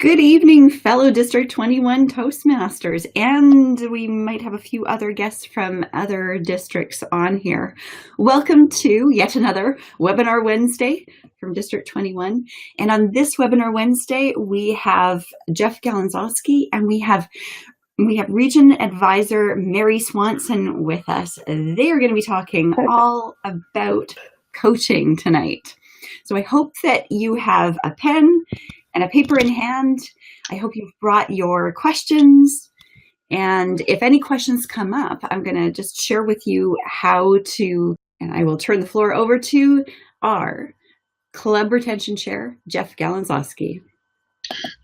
Good evening, fellow District 21 Toastmasters, and we might have a few other guests from other districts on here. Welcome to yet another Webinar Wednesday from District 21. And on this Webinar Wednesday, we have Jeff Galenzoski and we have Region Advisor Mary Swanson with us. They are going to be talking all about coaching tonight. So I hope that you have a pen and a paper in hand. I hope you've brought your questions. And if any questions come up, I'm going to just share with you how to, and I will turn the floor over to our Club Retention Chair, Jeff Galenzoski.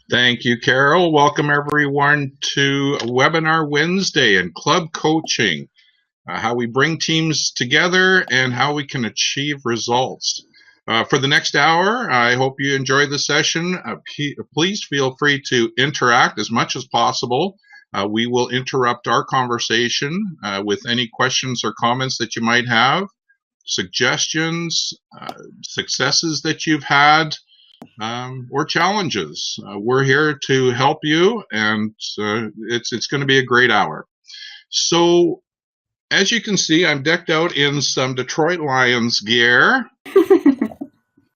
Thank you, Carol. Welcome everyone to Webinar Wednesday and Club Coaching, how we bring teams together and how we can achieve results. For the next hour, I hope you enjoy the session. Please feel free to interact as much as possible. We will interrupt our conversation with any questions or comments that you might have, suggestions, successes that you've had, or challenges. We're here to help you, and it's going to be a great hour. So, as you can see, I'm decked out in some Detroit Lions gear.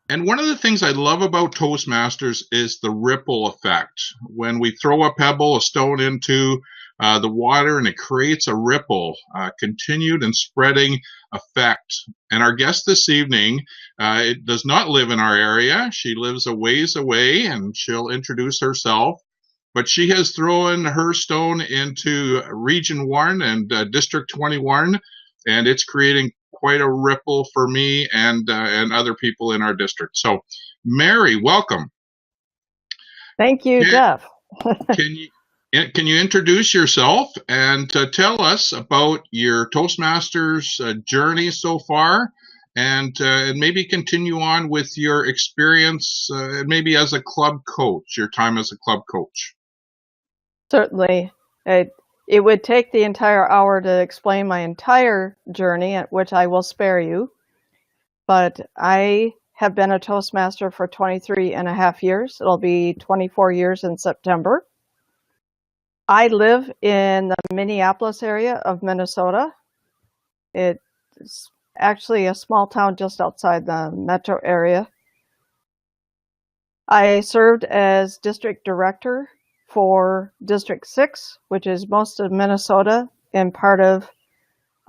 And one of the things I love about Toastmasters is the ripple effect. When we throw a pebble, a stone into the water, and it creates a ripple, continued and spreading effect. And our guest this evening does not live in our area. She lives a ways away, and she'll introduce herself. But she has thrown her stone into Region 1 and District 21, and it's creating quite a ripple for me and other people in our district. So, Mary, welcome. Thank you, Jeff. Can you introduce yourself and tell us about your Toastmasters journey so far, and maybe continue on with your experience, maybe as a club coach, your time as a club coach? Certainly. It would take the entire hour to explain my entire journey, which I will spare you. But I have been a Toastmaster for 23 and a half years. It'll be 24 years in September. I live in the Minneapolis area of Minnesota. It's actually a small town just outside the metro area. I served as District Director for District 6, which is most of Minnesota and part of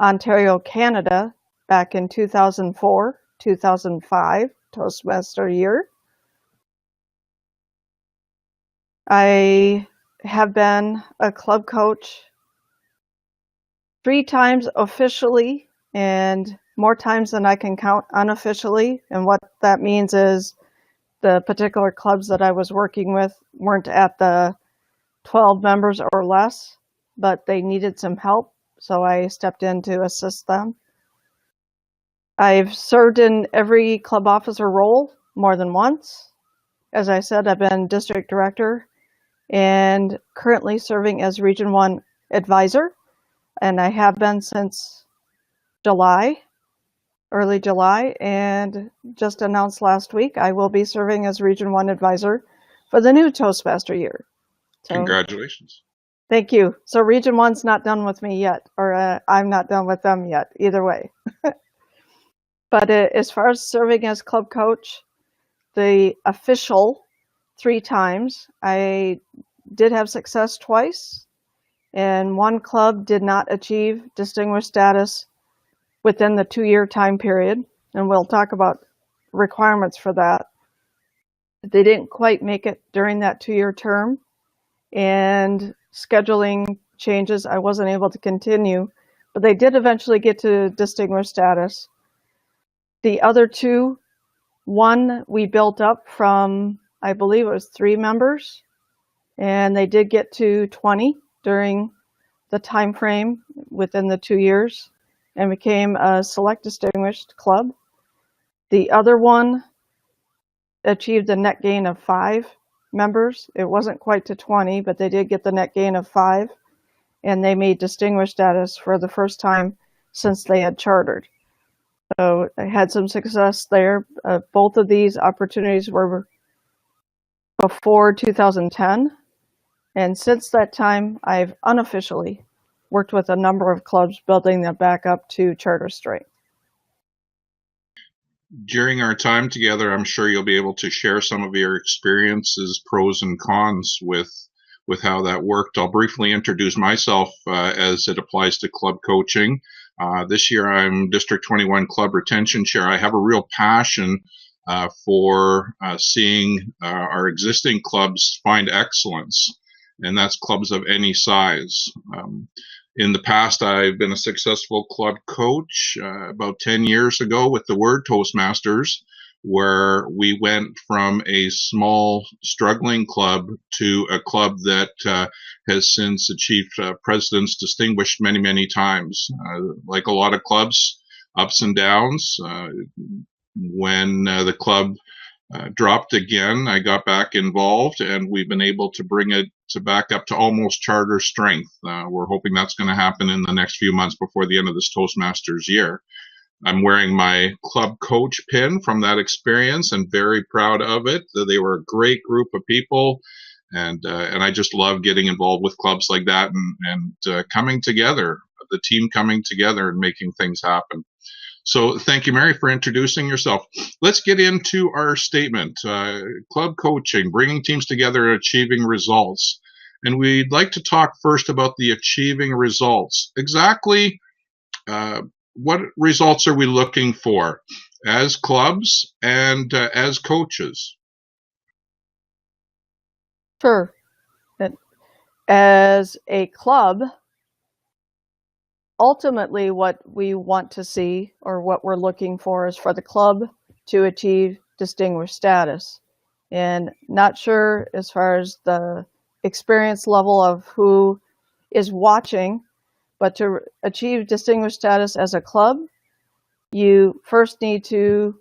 Ontario, Canada, back in 2004, 2005, Toastmaster year. I have been a club coach 3 times officially and more times than I can count unofficially. And what that means is the particular clubs that I was working with weren't at the 12 members or less, but they needed some help, so I stepped in to assist them. I've served in every club officer role more than once. As I said, I've been District Director and currently serving as Region 1 Advisor, and I have been since early July, and just announced last week I will be serving as Region 1 Advisor for the new Toastmaster year. So, congratulations. Thank you. So Region 1's not done with me yet, or I'm not done with them yet, either way. But as far as serving as club coach, the official 3 times, I did have success twice, and one club did not achieve distinguished status within the 2-year time period, and we'll talk about requirements for that. They didn't quite make it during that 2-year term, and scheduling changes, I wasn't able to continue, but they did eventually get to distinguished status. The other 2, one we built up from, I believe it was 3 members, and they did get to 20 during the time frame within the 2 years and became a select distinguished club. The other one achieved a net gain of 5 members. It wasn't quite to 20, but they did get the net gain of 5, and they made distinguished status for the first time since they had chartered. So I had some success there. Both of these opportunities were before 2010. And since that time, I've unofficially worked with a number of clubs, building them back up to charter strength. During our time together, I'm sure you'll be able to share some of your experiences, pros and cons with how that worked. I'll briefly introduce myself as it applies to club coaching. This year, I'm District 21 Club Retention Chair. I have a real passion for seeing our existing clubs find excellence, and that's clubs of any size. In the past, I've been a successful club coach about 10 years ago with the word Toastmasters, where we went from a small, struggling club to a club that has since achieved President's Distinguished many, many times. Like a lot of clubs, ups and downs. When the club dropped again, I got back involved, and we've been able to bring it back up to almost charter strength. We're hoping that's going to happen in the next few months before the end of this Toastmasters year. I'm wearing my club coach pin from that experience and very proud of it. They were a great group of people, and I just love getting involved with clubs like that and coming together, the team coming together and making things happen. So thank you, Mary, for introducing yourself. Let's get into our statement. Club coaching, bringing teams together and achieving results. And we'd like to talk first about the achieving results. Exactly what results are we looking for as clubs and as coaches? Sure. As a club, ultimately what we want to see, or what we're looking for, is for the club to achieve distinguished status. And not sure as far as the experience level of who is watching, but to achieve distinguished status as a club, you first need to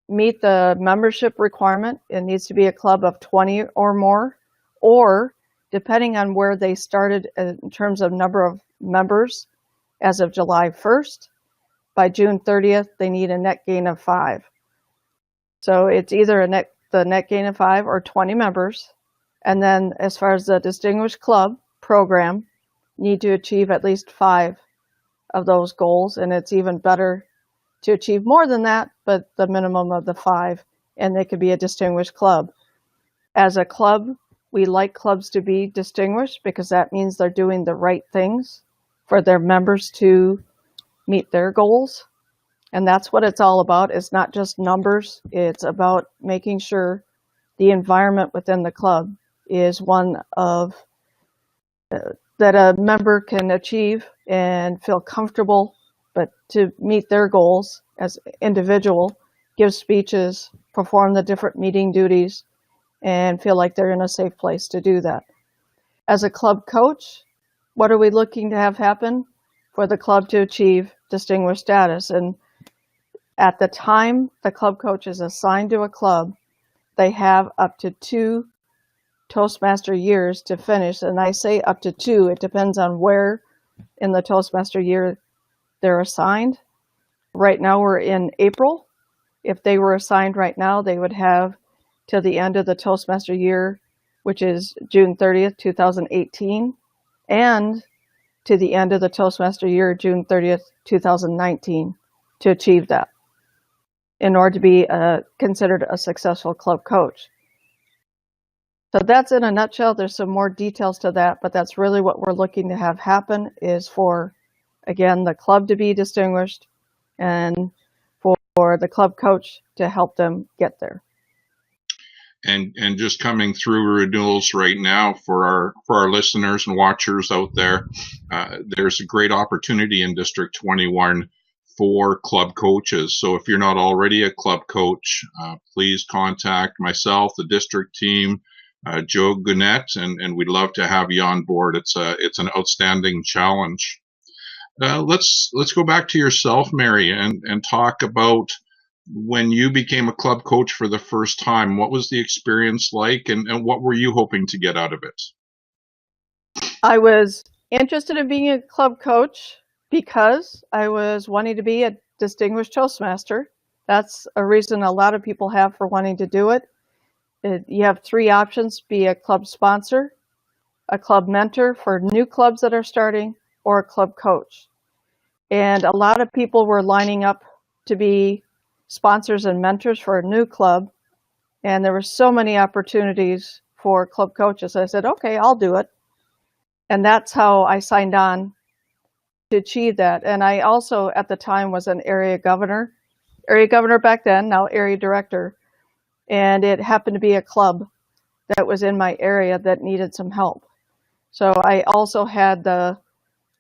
meet the membership requirement. It needs to be a club of 20 or more, or depending on where they started in terms of number of members as of July 1st, by June 30th, they need a net gain of 5. So it's either the net gain of 5 or 20 members. And then as far as the Distinguished Club program, need to achieve at least 5 of those goals. And it's even better to achieve more than that, but the minimum of the 5, and they could be a distinguished club. As a club, we like clubs to be distinguished because that means they're doing the right things for their members to meet their goals. And that's what it's all about. It's not just numbers. It's about making sure the environment within the club is one of that a member can achieve and feel comfortable, but to meet their goals as individual, give speeches, perform the different meeting duties, and feel like they're in a safe place to do that. As a club coach, what are we looking to have happen for the club to achieve distinguished status? And at the time the club coach is assigned to a club, they have up to 2 Toastmaster years to finish. And I say up to 2, it depends on where in the Toastmaster year they're assigned. Right now we're in April. If they were assigned right now, they would have till the end of the Toastmaster year, which is June 30th, 2018, and to the end of the Toastmaster year, June 30th, 2019, to achieve that in order to be considered a successful club coach. So that's in a nutshell. There's some more details to that, but that's really what we're looking to have happen, is for, again, the club to be distinguished and for the club coach to help them get there. And just coming through renewals right now for our listeners and watchers out there, there's a great opportunity in District 21 for club coaches. So if you're not already a club coach, please contact myself, the district team, Joe Gunnett, and we'd love to have you on board. It's an outstanding challenge. Let's go back to yourself, Mary, and talk about when you became a club coach for the first time. What was the experience like, and what were you hoping to get out of it? I was interested in being a club coach because I was wanting to be a distinguished Toastmaster. That's a reason a lot of people have for wanting to do it. You have three options: be a club sponsor, a club mentor for new clubs that are starting, or a club coach. And a lot of people were lining up to be sponsors and mentors for a new club. And there were so many opportunities for club coaches. I said, okay, I'll do it. And that's how I signed on to achieve that. And I also, at the time, was an area governor back then, now area director. And it happened to be a club that was in my area that needed some help. So I also had the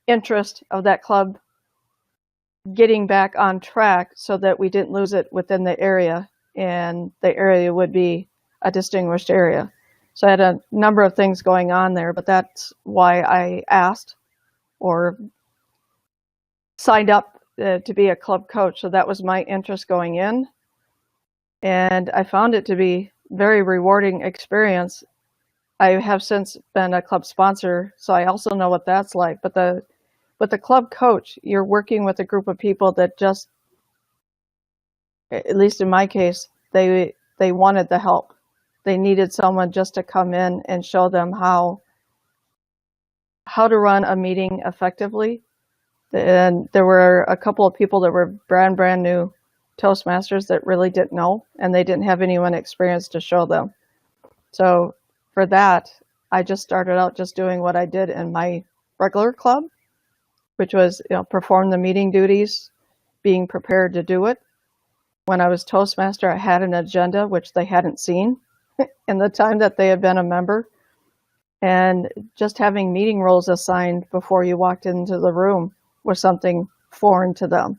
interest of that club getting back on track so that we didn't lose it within the area, and the area would be a distinguished area. So I had a number of things going on there, but that's why I asked or signed up to be a club coach. So that was my interest going in. And I found it to be very rewarding experience. I have since been a club sponsor, so I also know what that's like. But the club coach, you're working with a group of people that just, at least in my case, they wanted the help. They needed someone just to come in and show them how to run a meeting effectively. And there were a couple of people that were brand new Toastmasters that really didn't know, and they didn't have anyone experienced to show them. So for that, I just started out just doing what I did in my regular club, which was, perform the meeting duties, being prepared to do it. When I was Toastmaster, I had an agenda, which they hadn't seen in the time that they had been a member. And just having meeting roles assigned before you walked into the room was something foreign to them.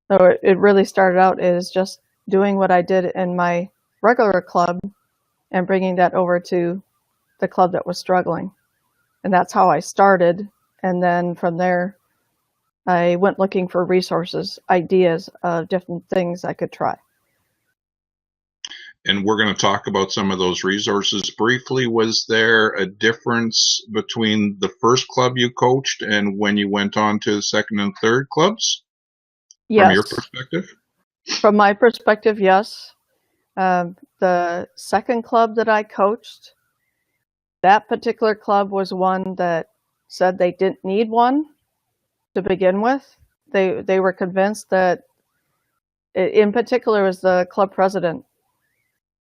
So it really started out as just doing what I did in my regular club and bringing that over to the club that was struggling. And that's how I started. And then from there, I went looking for resources, ideas of different things I could try. And we're going to talk about some of those resources briefly. Was there a difference between the first club you coached and when you went on to the second and third clubs? Yes. From your perspective? From my perspective, yes. The second club that I coached, that particular club was one that said they didn't need one to begin with. They were convinced that, in particular, was the club president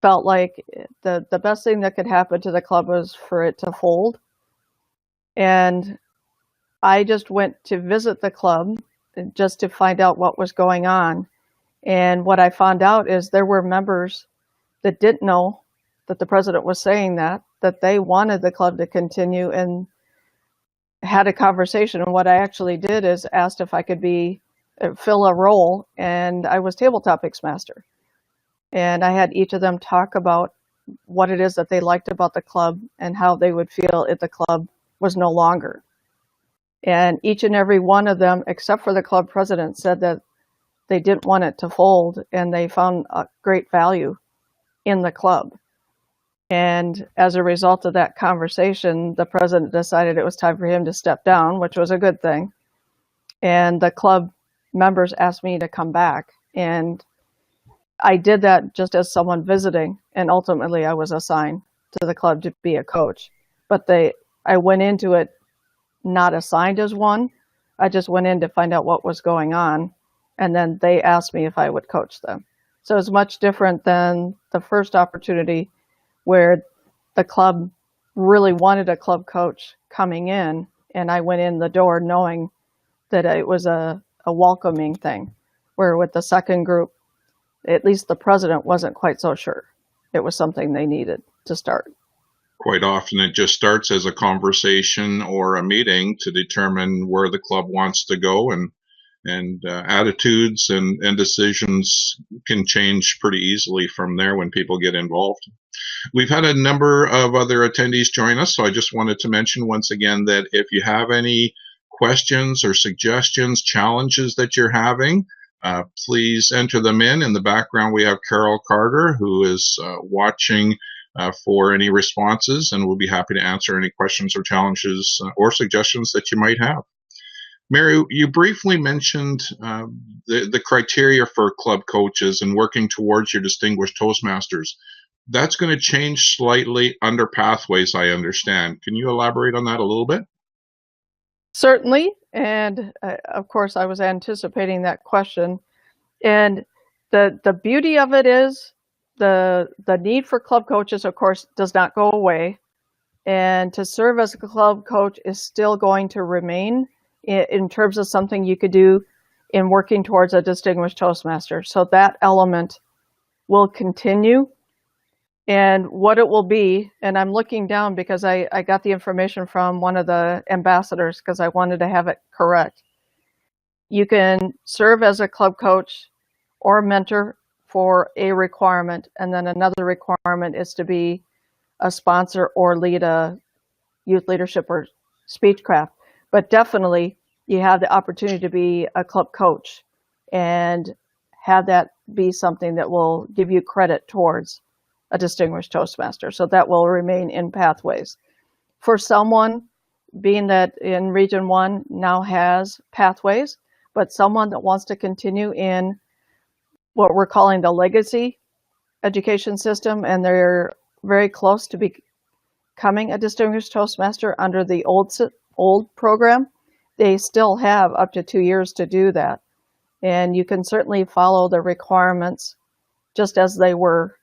felt like the best thing that could happen to the club was for it to fold. And I just went to visit the club just to find out what was going on. And what I found out is there were members that didn't know that the president was saying that they wanted the club to continue, and had a conversation. And what I actually did is asked if I could fill a role, and I was table topics master. And I had each of them talk about what it is that they liked about the club and how they would feel if the club was no longer. And each and every one of them, except for the club president, said that they didn't want it to fold, and they found a great value in the club. And as a result of that conversation, the president decided it was time for him to step down, which was a good thing. And the club members asked me to come back. And I did that just as someone visiting, and ultimately I was assigned to the club to be a coach. But I went into it not assigned as one. I just went in to find out what was going on, and then they asked me if I would coach them. So it's much different than the first opportunity, where the club really wanted a club coach coming in, and I went in the door knowing that it was a welcoming thing. Where with the second group, at least the president wasn't quite so sure. It was something they needed to start. Quite often it just starts as a conversation or a meeting to determine where the club wants to go, and attitudes and decisions can change pretty easily from there when people get involved. We've had a number of other attendees join us, so I just wanted to mention once again that if you have any questions or suggestions, challenges that you're having, please enter them in. In the background, we have Carol Carter, who is watching for any responses, and we'll be happy to answer any questions or challenges or suggestions that you might have. Mary, you briefly mentioned the criteria for club coaches and working towards your distinguished Toastmasters. That's going to change slightly under Pathways, I understand. Can you elaborate on that a little bit? Certainly, and of course I was anticipating that question. And the beauty of it is the need for club coaches, of course, does not go away. And to serve as a club coach is still going to remain in terms of something you could do in working towards a distinguished Toastmaster. So that element will continue. And what it will be, and I'm looking down because I got the information from one of the ambassadors because I wanted to have it correct. You can serve as a club coach or mentor for a requirement, and then another requirement is to be a sponsor or lead a youth leadership or speechcraft. But definitely you have the opportunity to be a club coach and have that be something that will give you credit towards a distinguished Toastmaster. So that will remain in Pathways. For someone, being that in Region 1 now has Pathways, but someone that wants to continue in what we're calling the legacy education system, and they're very close to becoming a distinguished Toastmaster under the old program, they still have up to 2 years to do that. And you can certainly follow the requirements just as they were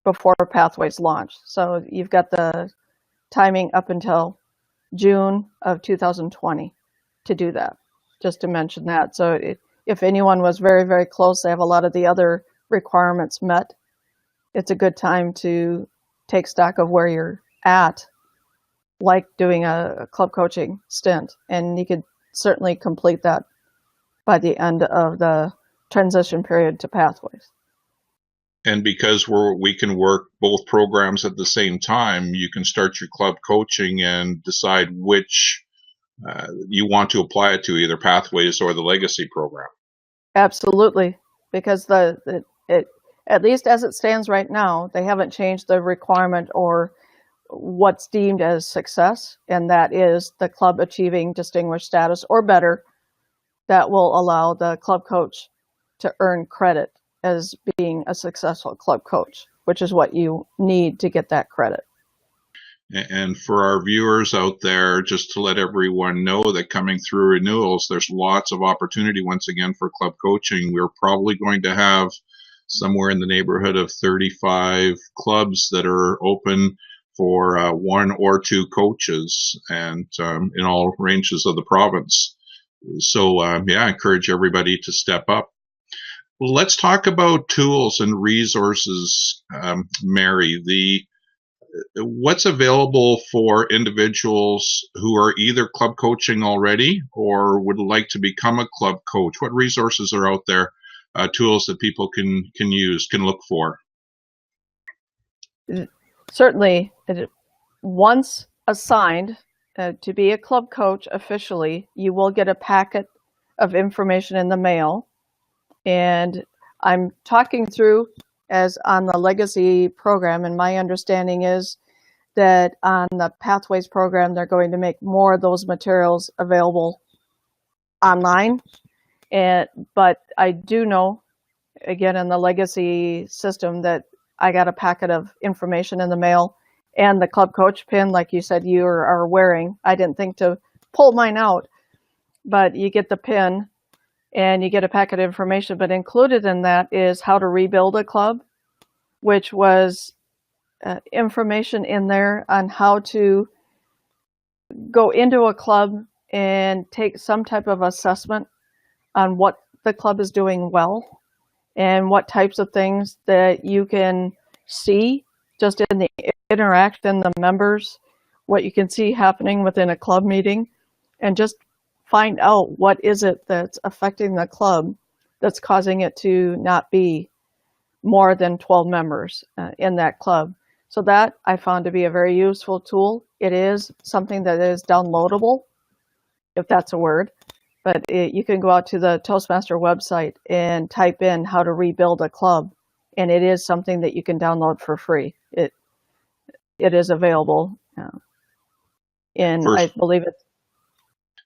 before Pathways launched. So you've got the timing up until June of 2020 to do that, just to mention that. So if anyone was very, very close, they have a lot of the other requirements met, it's a good time to take stock of where you're at, like doing a club coaching stint. And you could certainly complete that by the end of the transition period to Pathways. And because we can work both programs at the same time, you can start your club coaching and decide which you want to apply it to, either Pathways or the Legacy program. Absolutely, because at least as it stands right now, they haven't changed the requirement or what's deemed as success, and that is the club achieving distinguished status or better. That will allow the club coach to earn credit as being a successful club coach, which is what you need to get that credit. And for our viewers out there, just to let everyone know that coming through renewals, there's lots of opportunity once again for club coaching. We're probably going to have somewhere in the neighborhood of 35 clubs that are open for 1 or 2 coaches, and in all ranges of the province. So yeah, I encourage everybody to step up. Let's talk about tools and resources, Mary. What's available for individuals who are either club coaching already or would like to become a club coach? What resources are out there, tools that people can use, can look for? Certainly, once assigned to be a club coach officially, you will get a packet of information in the mail. And I'm talking through as on the Legacy program, and my understanding is that on the Pathways program, they're going to make more of those materials available online. But I do know, again, in the Legacy system, that I got a packet of information in the mail, and the club coach pin, like you said, you are wearing. I didn't think to pull mine out, but you get the pin and you get a packet of information. But included in that is how to rebuild a club, which was information in there on how to go into a club and take some type of assessment on what the club is doing well and what types of things that you can see just in the interaction, the members, what you can see happening within a club meeting, and just find out what is it that's affecting the club that's causing it to not be more than 12 members in that club. So that I found to be a very useful tool. It is something that is downloadable, if that's a word, but you can go out to the Toastmaster website and type in how to rebuild a club, and it is something that you can download for free. It is available I believe it's...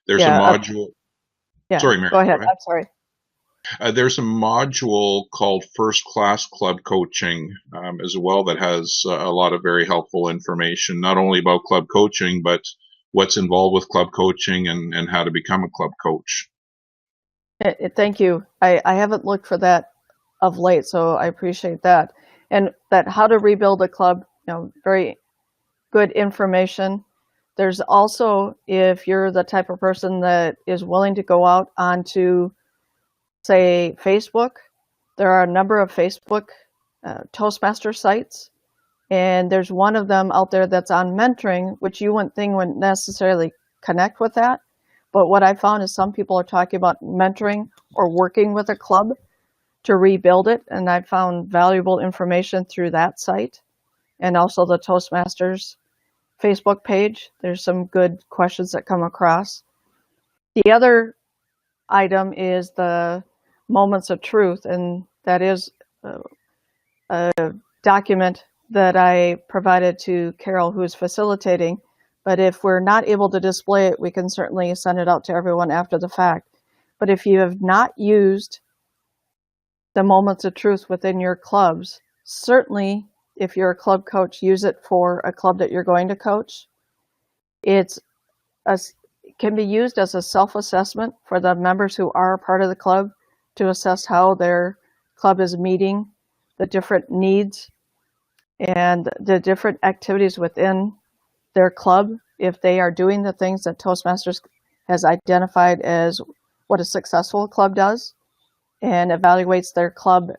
There's a module. Yeah, Sorry, Mary. Go ahead. I'm sorry. There's a module called First Class Club Coaching as well that has a lot of very helpful information, not only about club coaching, but what's involved with club coaching and how to become a club coach. Thank you. I haven't looked for that of late, so I appreciate that. And that how to rebuild a club, very good information. There's also, if you're the type of person that is willing to go out onto, say, Facebook, there are a number of Facebook Toastmaster sites, and there's one of them out there that's on mentoring, which you wouldn't think wouldn't necessarily connect with that. But what I found is some people are talking about mentoring or working with a club to rebuild it, and I found valuable information through that site, and also the Toastmasters Facebook page. There's some good questions that come across. The other item is the Moments of Truth, and that is a document that I provided to Carol, who is facilitating. But if we're not able to display it, we can certainly send it out to everyone after the fact. But if you have not used the Moments of Truth within your clubs, certainly if you're a club coach, use it for a club that you're going to coach. It can be used as a self-assessment for the members who are a part of the club to assess how their club is meeting the different needs and the different activities within their club, if they are doing the things that Toastmasters has identified as what a successful club does, and evaluates their club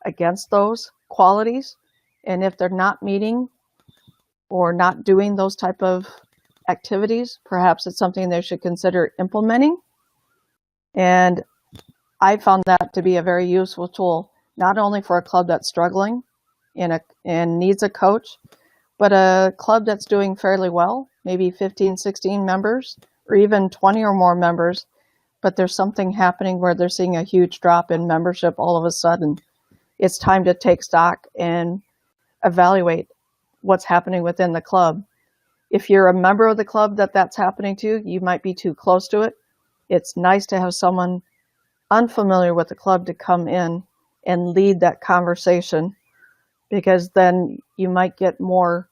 against those qualities. And if they're not meeting or not doing those type of activities, perhaps it's something they should consider implementing. And I found that to be a very useful tool, not only for a club that's struggling and needs a coach, but a club that's doing fairly well, maybe 15, 16 members, or even 20 or more members, but there's something happening where they're seeing a huge drop in membership all of a sudden. It's time to take stock and evaluate what's happening within the club. If you're a member of the club that's happening to, you might be too close to it. It's nice to have someone unfamiliar with the club to come in and lead that conversation, because then you might get more,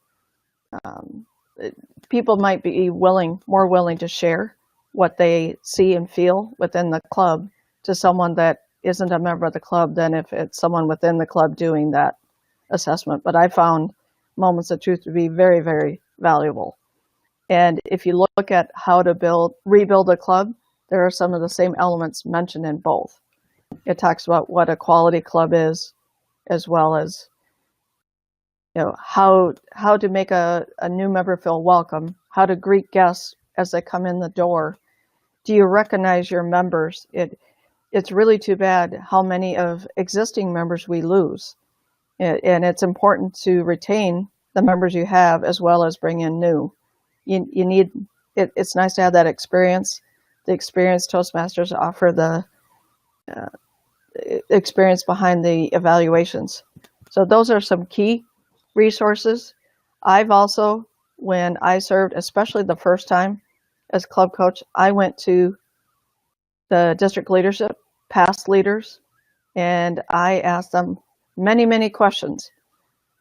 people might be more willing to share what they see and feel within the club to someone that isn't a member of the club than if it's someone within the club doing that assessment. But I found Moments of Truth to be very, very valuable. And if you look at how to rebuild a club, there are some of the same elements mentioned in both. It talks about what a quality club is, as well as how to make a new member feel welcome, how to greet guests as they come in the door. Do you recognize your members? It's really too bad how many of existing members we lose. And it's important to retain the members you have as well as bring in new. You need it's nice to have that experience. The experienced Toastmasters offer the experience behind the evaluations. So those are some key resources. I've also, when I served, especially the first time as club coach, I went to the district leadership, past leaders, and I asked them many, many questions.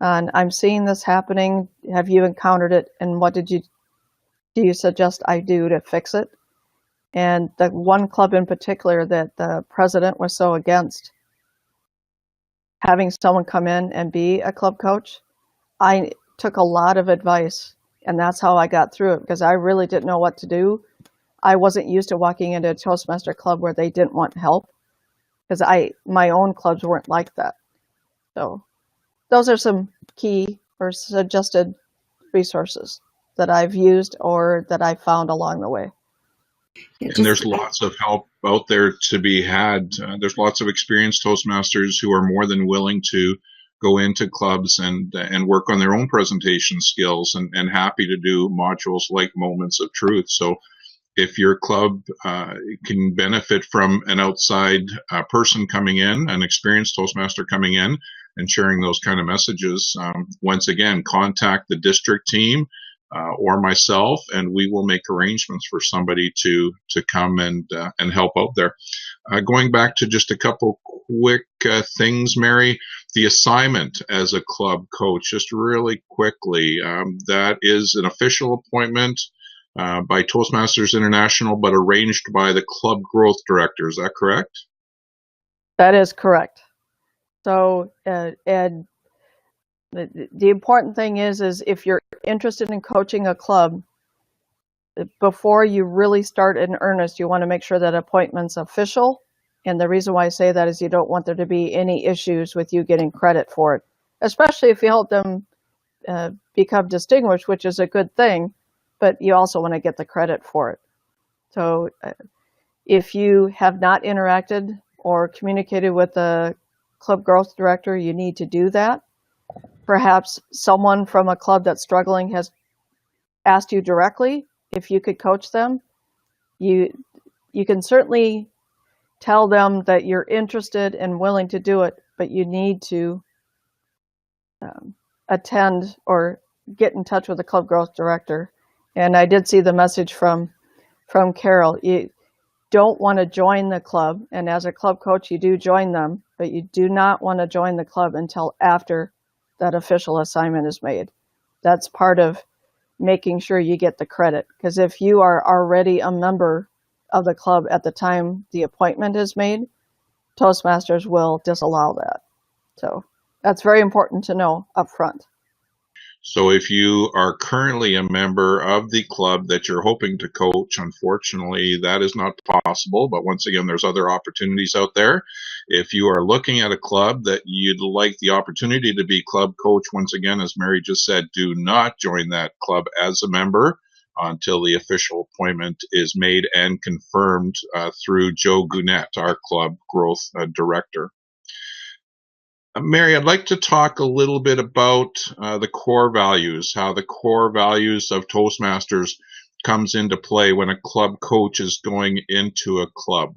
And I'm seeing this happening. Have you encountered it? And what do you suggest I do to fix it? And the one club in particular that the president was so against having someone come in and be a club coach, I took a lot of advice, and that's how I got through it, because I really didn't know what to do. I wasn't used to walking into a Toastmaster club where they didn't want help, because my own clubs weren't like that. So those are some key or suggested resources that I've used or that I found along the way. And there's lots of help out there to be had. There's lots of experienced Toastmasters who are more than willing to go into clubs and work on their own presentation skills and happy to do modules like Moments of Truth. So if your club can benefit from an outside person coming in, an experienced Toastmaster coming in and sharing those kind of messages, once again, contact the district team or myself, and we will make arrangements for somebody to come and help out there. Going back to just a couple quick things, Mary, the assignment as a club coach, just really quickly, that is an official appointment by Toastmasters International, but arranged by the Club Growth Director. Is that correct? That is correct. So, and the important thing is if you're interested in coaching a club, before you really start in earnest, you want to make sure that appointment's official. And the reason why I say that is you don't want there to be any issues with you getting credit for it, especially if you help them become distinguished, which is a good thing, but you also want to get the credit for it. So if you have not interacted or communicated with the Club Growth Director, you need to do that. Perhaps someone from a club that's struggling has asked you directly if you could coach them. You can certainly tell them that you're interested and willing to do it, but you need to attend or get in touch with the Club Growth Director. And I did see the message from Carol. You don't want to join the club, and as a club coach, you do join them, but you do not want to join the club until after that official assignment is made. That's part of making sure you get the credit, because if you are already a member of the club at the time the appointment is made, Toastmasters will disallow that. So that's very important to know up front. So if you are currently a member of the club that you're hoping to coach, unfortunately, that is not possible. But once again, there's other opportunities out there. If you are looking at a club that you'd like the opportunity to be club coach, once again, as Mary just said, do not join that club as a member until the official appointment is made and confirmed through Joe Gunnett, our club growth director. Mary, I'd like to talk a little bit about the core values, how the core values of Toastmasters comes into play when a club coach is going into a club.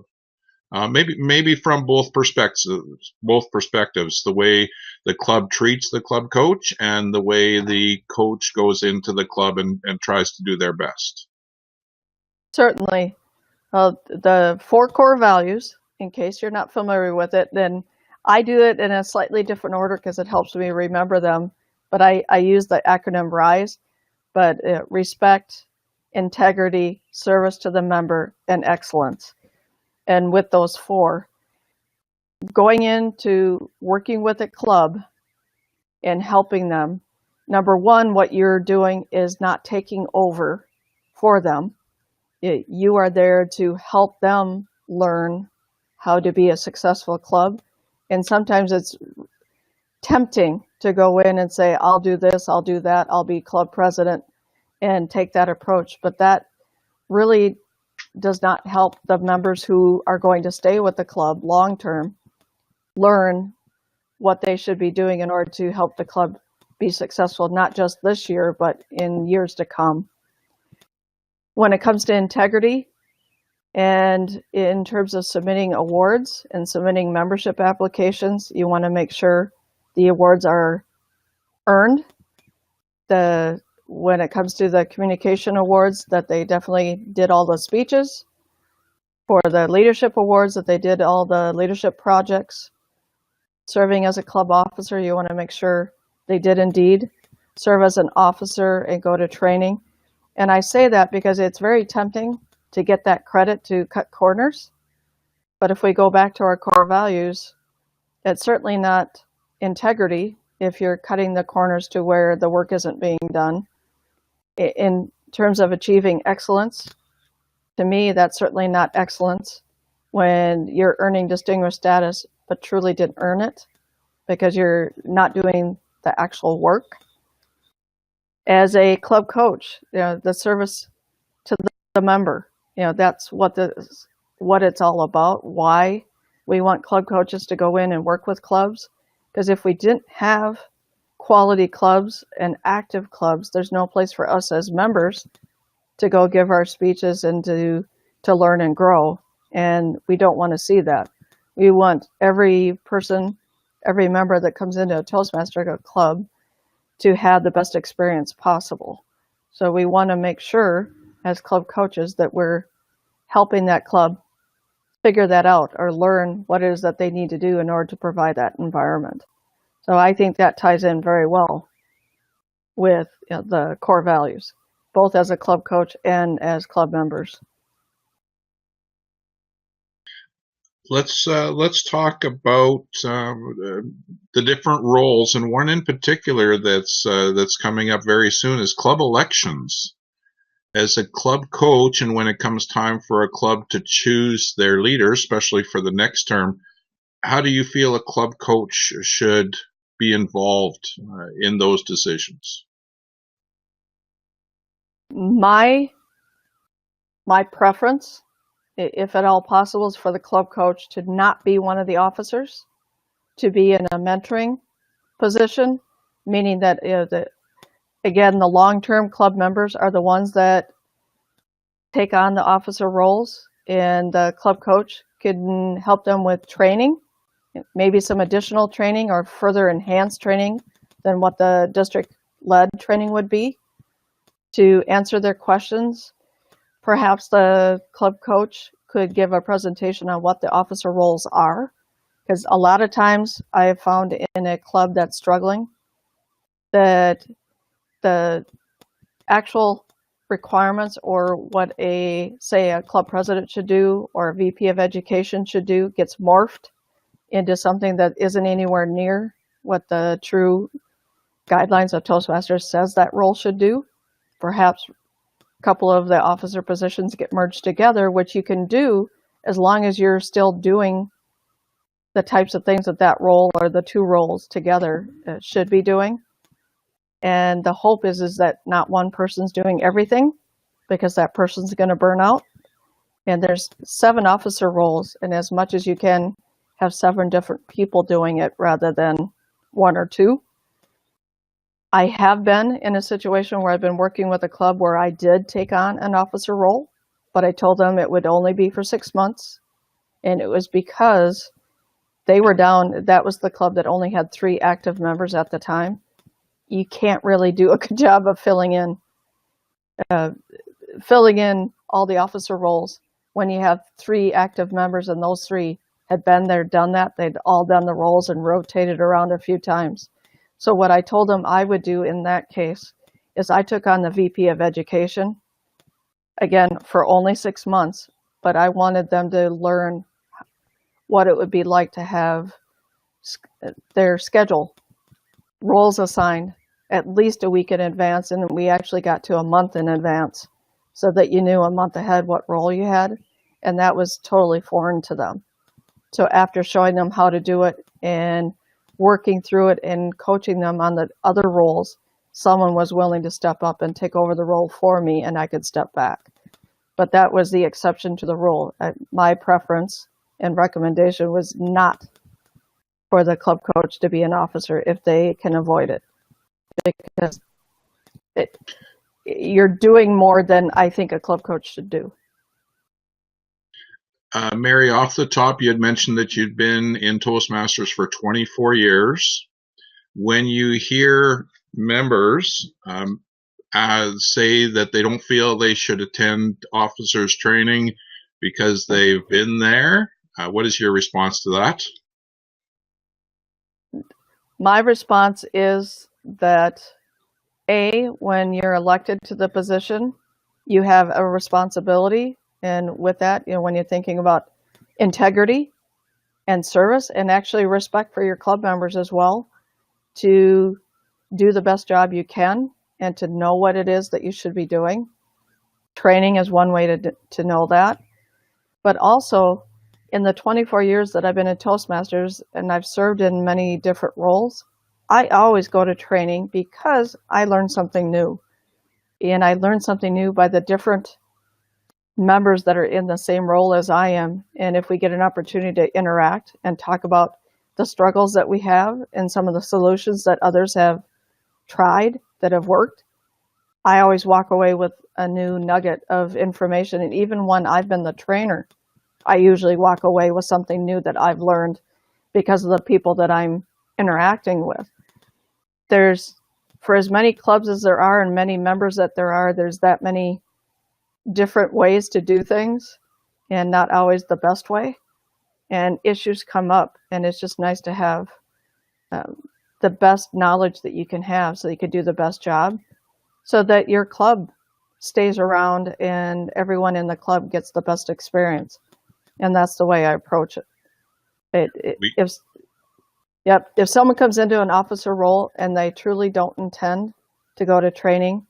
Maybe from both perspectives, the way the club treats the club coach and the way the coach goes into the club and tries to do their best. Certainly. The 4 core values, in case you're not familiar with it, then I do it in a slightly different order because it helps me remember them, but I use the acronym RISE, but respect, integrity, service to the member, and excellence. And with those 4, going into working with a club and helping them, number 1, what you're doing is not taking over for them. You are there to help them learn how to be a successful club. And sometimes it's tempting to go in and say, I'll do this, I'll do that, I'll be club president, and take that approach. But that really does not help the members who are going to stay with the club long term learn what they should be doing in order to help the club be successful, not just this year, but in years to come. When it comes to integrity, and in terms of submitting awards and submitting membership applications, you want to make sure the awards are earned. When it comes to the communication awards, that they definitely did all the speeches. For the leadership awards, that they did all the leadership projects. Serving as a club officer, you want to make sure they did indeed serve as an officer and go to training. And I say that because it's very tempting to get that credit to cut corners. But if we go back to our core values, it's certainly not integrity if you're cutting the corners to where the work isn't being done. In terms of achieving excellence, to me, that's certainly not excellence when you're earning distinguished status, but truly didn't earn it because you're not doing the actual work. As a club coach, the service to the member, that's what it's all about, why we want club coaches to go in and work with clubs. Because if we didn't have quality clubs and active clubs, there's no place for us as members to go give our speeches and to learn and grow. And we don't want to see that. We want every person, every member that comes into a Toastmaster club to have the best experience possible. So we want to make sure as club coaches that we're helping that club figure that out or learn what it is that they need to do in order to provide that environment. So I think that ties in very well with the core values, both as a club coach and as club members. Let's talk about the different roles, and one in particular that's coming up very soon is club elections. As a club coach, and when it comes time for a club to choose their leader, especially for the next term, how do you feel a club coach should be involved in those decisions? My preference, if at all possible, is for the club coach to not be one of the officers, to be in a mentoring position, meaning that again, the long-term club members are the ones that take on the officer roles, and the club coach can help them with training, maybe some additional training or further enhanced training than what the district-led training would be, to answer their questions. Perhaps the club coach could give a presentation on what the officer roles are, because a lot of times I have found in a club that's struggling that the actual requirements or what say a club president should do or a VP of education should do gets morphed into something that isn't anywhere near what the true guidelines of Toastmasters says that role should do. Perhaps a couple of the officer positions get merged together, which you can do as long as you're still doing the types of things that that role or the two roles together should be doing. And the hope is that not one person's doing everything, because that person's going to burn out. And there's 7 officer roles, and as much as you can have 7 different people doing it rather than 1 or 2. I have been in a situation where I've been working with a club where I did take on an officer role, but I told them it would only be for 6 months. And it was because they were down, that was the club that only had 3 active members at the time. You can't really do a good job of filling in all the officer roles when you have 3 active members, and those 3 had been there, done that. They'd all done the roles and rotated around a few times. So what I told them I would do in that case is I took on the VP of education, again, for only 6 months, but I wanted them to learn what it would be like to have their schedule, roles assigned at least a week in advance, and we actually got to a month in advance so that you knew a month ahead what role you had, and that was totally foreign to them. So after showing them how to do it and working through it and coaching them on the other roles, someone was willing to step up and take over the role for me, and I could step back. But that was the exception to the rule. My preference and recommendation was not for the club coach to be an officer if they can avoid it, because you're doing more than I think a club coach should do. Mary, off the top, you had mentioned that you'd been in Toastmasters for 24 years. When you hear members say that they don't feel they should attend officers training because they've been there, what is your response to that? My response is that, when you're elected to the position, you have a responsibility. And with that, when you're thinking about integrity and service and actually respect for your club members as well, to do the best job you can and to know what it is that you should be doing. Training is one way to know that. But also, in the 24 years that I've been in Toastmasters, and I've served in many different roles, I always go to training because I learn something new. And I learn something new by the different members that are in the same role as I am. And if we get an opportunity to interact and talk about the struggles that we have and some of the solutions that others have tried that have worked, I always walk away with a new nugget of information. And even when I've been the trainer, I usually walk away with something new that I've learned because of the people that I'm interacting with. There's, for as many clubs as there are and many members that there are, there's that many different ways to do things. and not always the best way. And issues come up, and it's just nice to have the best knowledge that you can have so you can do the best job so that your club stays around and everyone in the club gets the best experience. And that's the way I approach it. If someone comes into an officer role and they truly don't intend to go to training,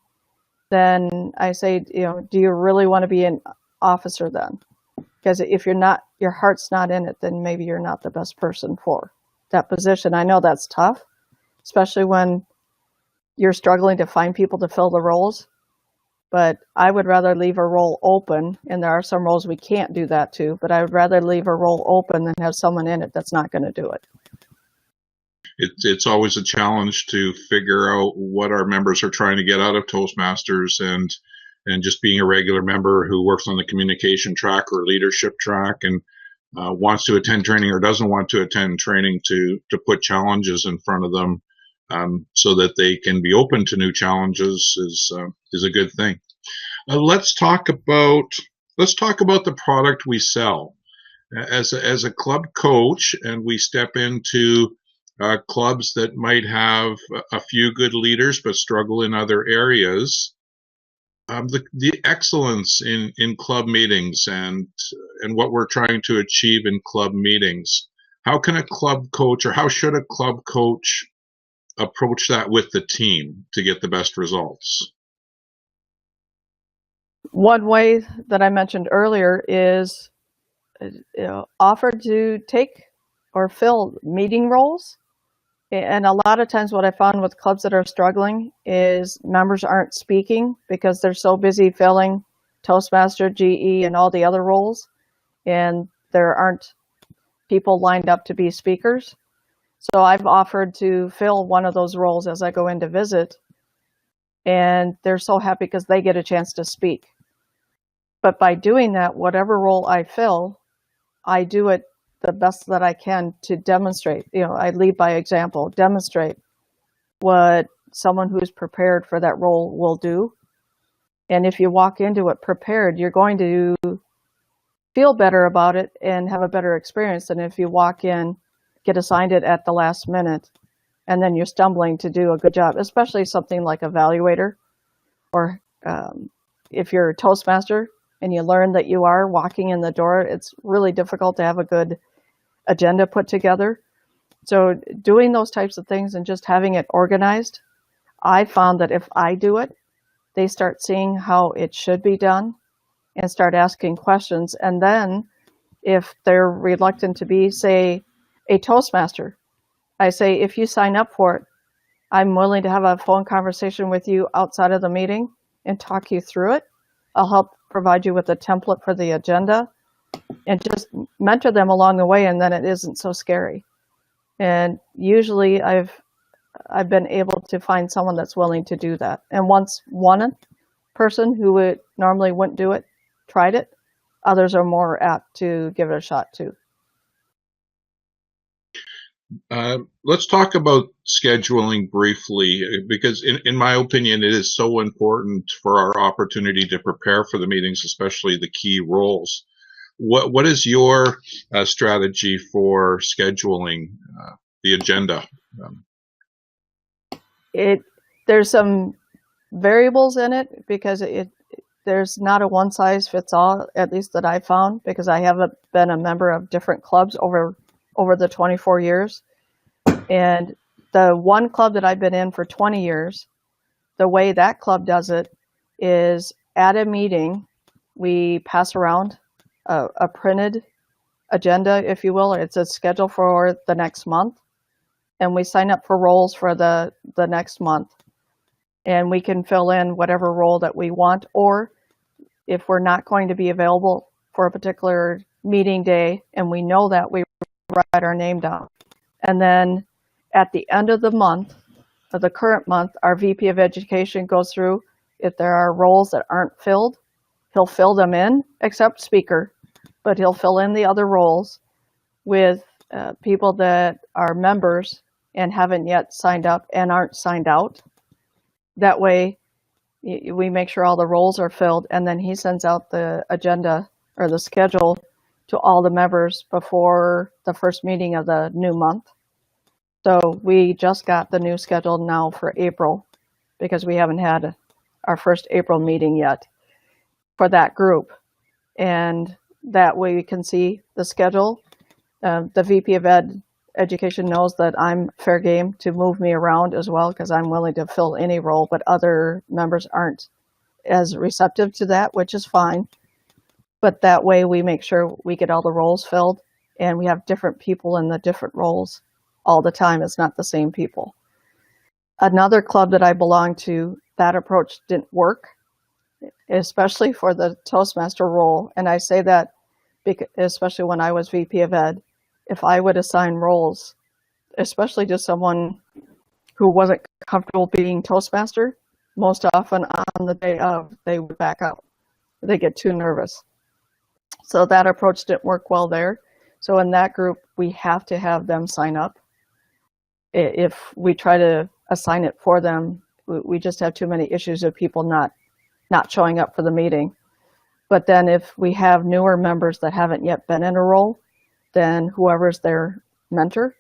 then I say, do you really want to be an officer then? Because if you're not, your heart's not in it, then maybe you're not the best person for that position. I know that's tough, especially when you're struggling to find people to fill the roles. But I would rather leave a role open, and there are some roles we can't do that to, but I would rather leave a role open than have someone in it that's not going to do it. It's always a challenge to figure out what our members are trying to get out of Toastmasters, and just being a regular member who works on the communication track or leadership track and wants to attend training or doesn't want to attend training, to put challenges in front of them so that they can be open to new challenges is a good thing. Let's talk about the product we sell. As a club coach, and we step into clubs that might have a few good leaders but struggle in other areas. The excellence in club meetings and what we're trying to achieve in club meetings. How can a club coach, or how should a club coach approach that with the team to get the best results? One way that I mentioned earlier is offer to take or fill meeting roles. And a lot of times what I found with clubs that are struggling is members aren't speaking because they're so busy filling Toastmaster, GE, and all the other roles, and there aren't people lined up to be speakers. So I've offered to fill one of those roles as I go in to visit, and they're so happy because they get a chance to speak. But by doing that, whatever role I fill, I do it the best that I can to demonstrate. I lead by example, demonstrate what someone who's prepared for that role will do. And if you walk into it prepared, you're going to feel better about it and have a better experience than if you walk in, get assigned it at the last minute, and then you're stumbling to do a good job, especially something like evaluator, or if you're a Toastmaster and you learn that you are walking in the door, it's really difficult to have a good agenda put together. So doing those types of things and just having it organized, I found that if I do it, they start seeing how it should be done and start asking questions. And then if they're reluctant to be, say, a Toastmaster, I say, if you sign up for it, I'm willing to have a phone conversation with you outside of the meeting and talk you through it. I'll help provide you with a template for the agenda and just mentor them along the way, and then it isn't so scary. And usually I've been able to find someone that's willing to do that. And once one person who would normally wouldn't do it tried it, others are more apt to give it a shot too. Let's talk about scheduling briefly, because in my opinion, it is so important for our opportunity to prepare for the meetings, especially the key roles. What is your strategy for scheduling the agenda? There's some variables in it because there's not a one size fits all, at least that I found, because I haven't been a member of different clubs over the 24 years. And the one club that I've been in for 20 years, the way that club does it is at a meeting, we pass around a printed agenda, if you will, or it's a schedule for the next month. And we sign up for roles for the next month. And we can fill in whatever role that we want, or if we're not going to be available for a particular meeting day and we know that, we write our name down. And then at the end of the month, of the current month, our VP of Education goes through. If there are roles that aren't filled, he'll fill them in, except speaker, but he'll fill in the other roles with people that are members and haven't yet signed up and aren't signed out. That way, we make sure all the roles are filled, and then he sends out the agenda or the schedule to all the members before the first meeting of the new month. So we just got the new schedule now for April because we haven't had our first April meeting yet for that group. And that way we can see the schedule. The VP of Education knows that I'm fair game to move me around as well because I'm willing to fill any role, but other members aren't as receptive to that, which is fine. But that way we make sure we get all the roles filled and we have different people in the different roles all the time. It's not the same people. Another club that I belong to, that approach didn't work, especially for the Toastmaster role. And I say that because, especially when I was VP of Ed, if I would assign roles, especially to someone who wasn't comfortable being Toastmaster, most often on the day of, they would back out. They get too nervous. So that approach didn't work well there. So in that group, we have to have them sign up. If we try to assign it for them, we just have too many issues of people not showing up for the meeting. But then if we have newer members that haven't yet been in a role, then whoever's their mentor,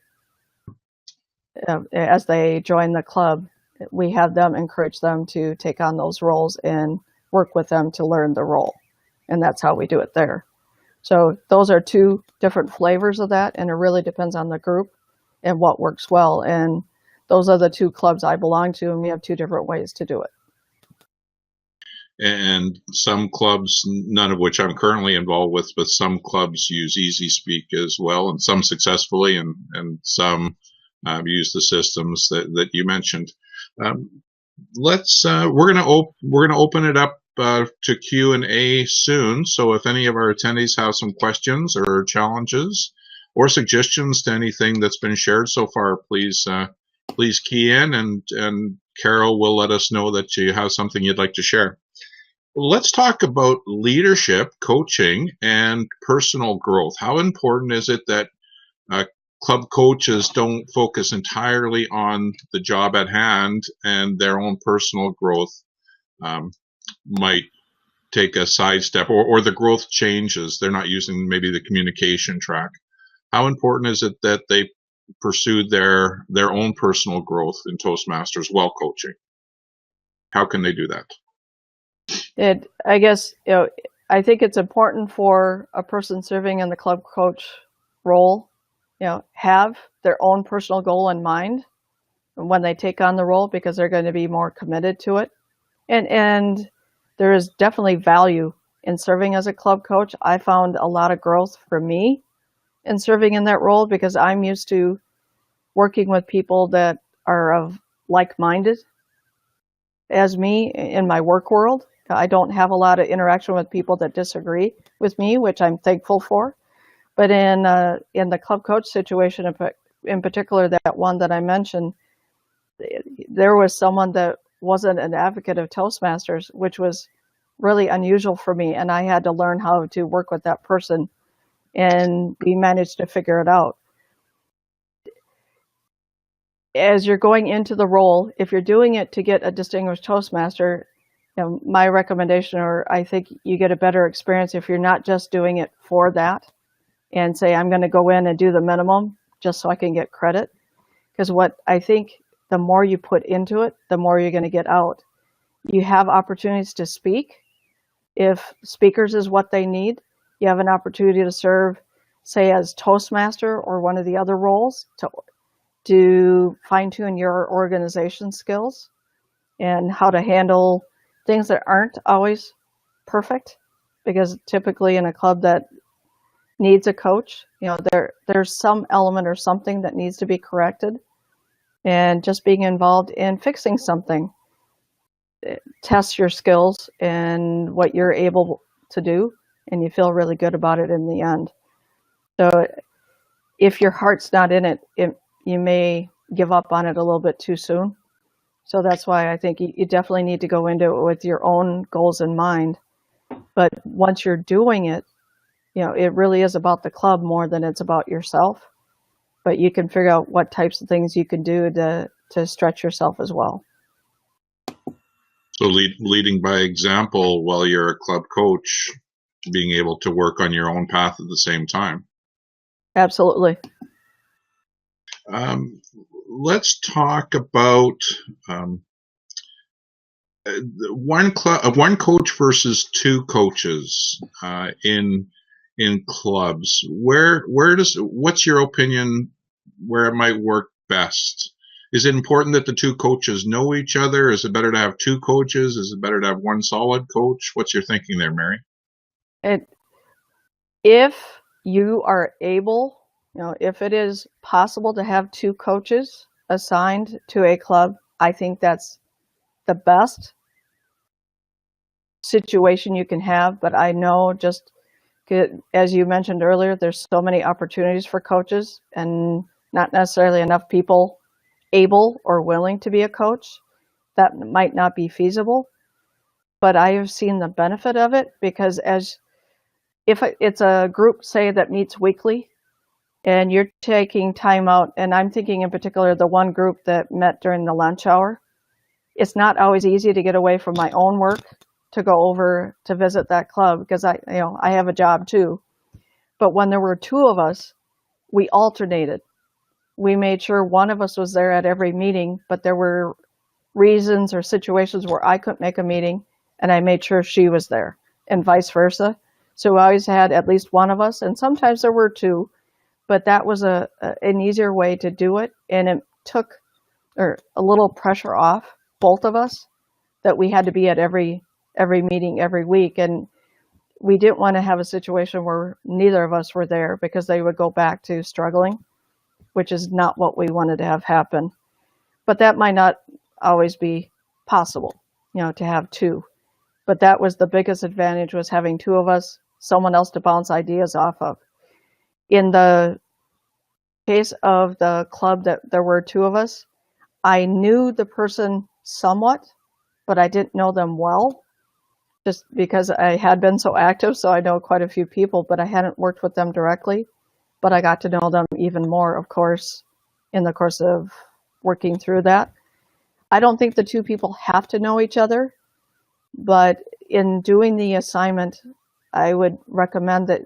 as they join the club, we have them encourage them to take on those roles and work with them to learn the role. And that's how we do it there. So those are two different flavors of that, and it really depends on the group and what works well. And those are the two clubs I belong to, and we have two different ways to do it. And some clubs, none of which I'm currently involved with, but some clubs use Easy Speak as well, and some successfully, and some use the systems that you mentioned. We're gonna open it up to Q&A soon. So if any of our attendees have some questions or challenges or suggestions to anything that's been shared so far, please key in, and Carol will let us know that you have something you'd like to share. Let's talk about leadership, coaching, and personal growth. How important is it that club coaches don't focus entirely on the job at hand, and their own personal growth might take a sidestep, or the growth changes? They're not using maybe the communication track. How important is it that they pursue their own personal growth in Toastmasters while coaching? How can they do that? I guess, I think it's important for a person serving in the club coach role, have their own personal goal in mind when they take on the role, because they're going to be more committed to it. And there is definitely value in serving as a club coach. I found a lot of growth for me in serving in that role, because I'm used to working with people that are of like-minded as me in my work world. I don't have a lot of interaction with people that disagree with me, which I'm thankful for. But in the club coach situation, in particular, that one that I mentioned, there was someone that wasn't an advocate of Toastmasters, which was really unusual for me. And I had to learn how to work with that person, and we managed to figure it out. As you're going into the role, if you're doing it to get a distinguished Toastmaster, my recommendation, or I think you get a better experience if you're not just doing it for that and say, I'm going to go in and do the minimum just so I can get credit. Because what I think, the more you put into it, the more you're going to get out. You have opportunities to speak. If speakers is what they need, you have an opportunity to serve, say, as Toastmaster or one of the other roles to fine-tune your organization skills and how to handle things that aren't always perfect, because typically in a club that needs a coach, there's some element or something that needs to be corrected, and just being involved in fixing something tests your skills and what you're able to do, and you feel really good about it in the end. So if your heart's not in it, you may give up on it a little bit too soon. So that's why I think you definitely need to go into it with your own goals in mind. But once you're doing it, it really is about the club more than it's about yourself. But you can figure out what types of things you can do to stretch yourself as well. So leading by example while you're a club coach being able to work on your own path at the same time. Absolutely. Let's talk about one coach versus two coaches in clubs. What's your opinion where it might work best? Is it important that the two coaches know each other? Is it better to have two coaches? Is it better to have one solid coach? What's your thinking there, Mary? If you are able, if it is possible to have two coaches assigned to a club, I think that's the best situation you can have. But I know, just as you mentioned earlier, there's so many opportunities for coaches and not necessarily enough people able or willing to be a coach. That might not be feasible, but I have seen the benefit of it, because if it's a group, say, that meets weekly and you're taking time out, and I'm thinking in particular the one group that met during the lunch hour, it's not always easy to get away from my own work to go over to visit that club, because I have a job too. But when there were two of us, we alternated. We made sure one of us was there at every meeting, but there were reasons or situations where I couldn't make a meeting, and I made sure she was there, and vice versa. So we always had at least one of us, and sometimes there were two, but that was an easier way to do it, and it took a little pressure off both of us that we had to be at every meeting every week. And we didn't want to have a situation where neither of us were there, because they would go back to struggling, which is not what we wanted to have happen. But that might not always be possible, to have two. But that was the biggest advantage, was having two of us, someone else to bounce ideas off of. In the case of the club that there were two of us, I knew the person somewhat, but I didn't know them well, just because I had been so active. So I know quite a few people, but I hadn't worked with them directly. But I got to know them even more, of course, in the course of working through that. I don't think the two people have to know each other, but in doing the assignment, I would recommend that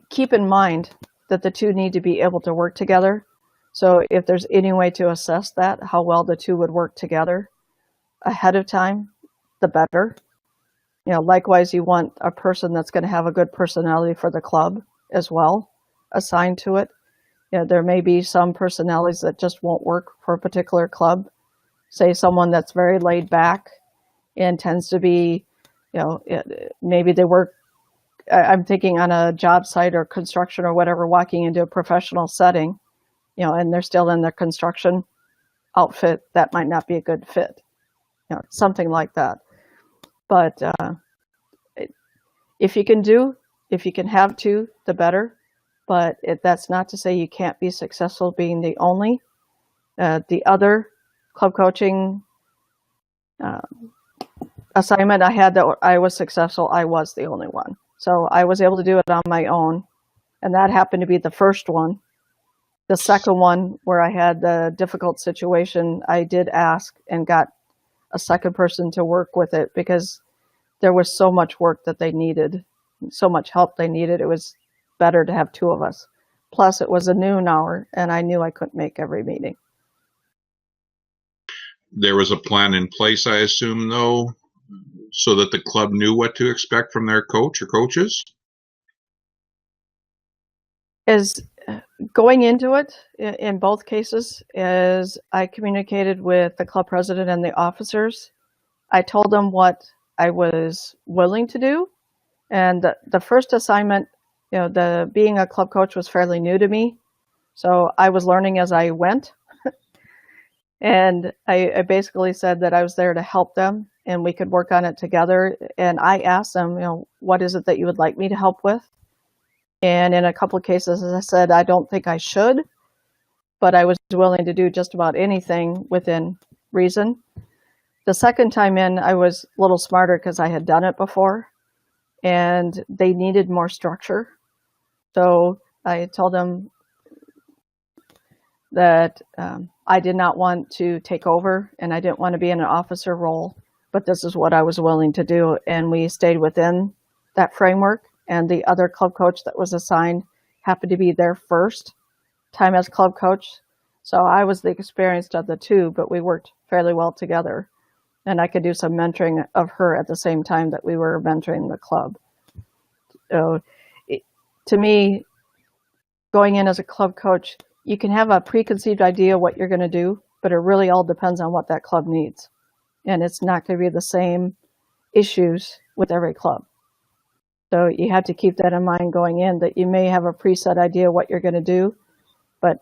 keep in mind that the two need to be able to work together. So if there's any way to assess that, how well the two would work together ahead of time, the better. Likewise, you want a person that's going to have a good personality for the club as well assigned to it. There may be some personalities that just won't work for a particular club. Say someone that's very laid back and tends to be, maybe they work, I'm thinking on a job site or construction or whatever, walking into a professional setting, and they're still in their construction outfit, that might not be a good fit, something like that. But if you can have two, the better. But that's not to say you can't be successful being the only. The other club coaching assignment I had that I was successful, I was the only one. So I was able to do it on my own. And that happened to be the first one. The second one, where I had the difficult situation, I did ask and got a second person to work with it, because there was so much work that they needed, so much help they needed. It was better to have two of us. Plus, it was a noon hour, and I knew I couldn't make every meeting. There was a plan in place, I assume, though, so that the club knew what to expect from their coach or coaches? As going into it, in both cases, as I communicated with the club president and the officers, I told them what I was willing to do. And the first assignment, being a club coach was fairly new to me. So I was learning as I went. And I basically said that I was there to help them and we could work on it together. And I asked them, what is it that you would like me to help with? And in a couple of cases, as I said, I don't think I should, but I was willing to do just about anything within reason. The second time in, I was a little smarter because I had done it before and they needed more structure. So I told them that I did not want to take over and I didn't want to be in an officer role, but this is what I was willing to do. And we stayed within that framework. And the other club coach that was assigned happened to be their first time as club coach. So I was the experienced of the two, but we worked fairly well together. And I could do some mentoring of her at the same time that we were mentoring the club. So to me, going in as a club coach, you can have a preconceived idea what you're going to do, but it really all depends on what that club needs. And it's not going to be the same issues with every club. So you have to keep that in mind going in, that you may have a preset idea what you're going to do, but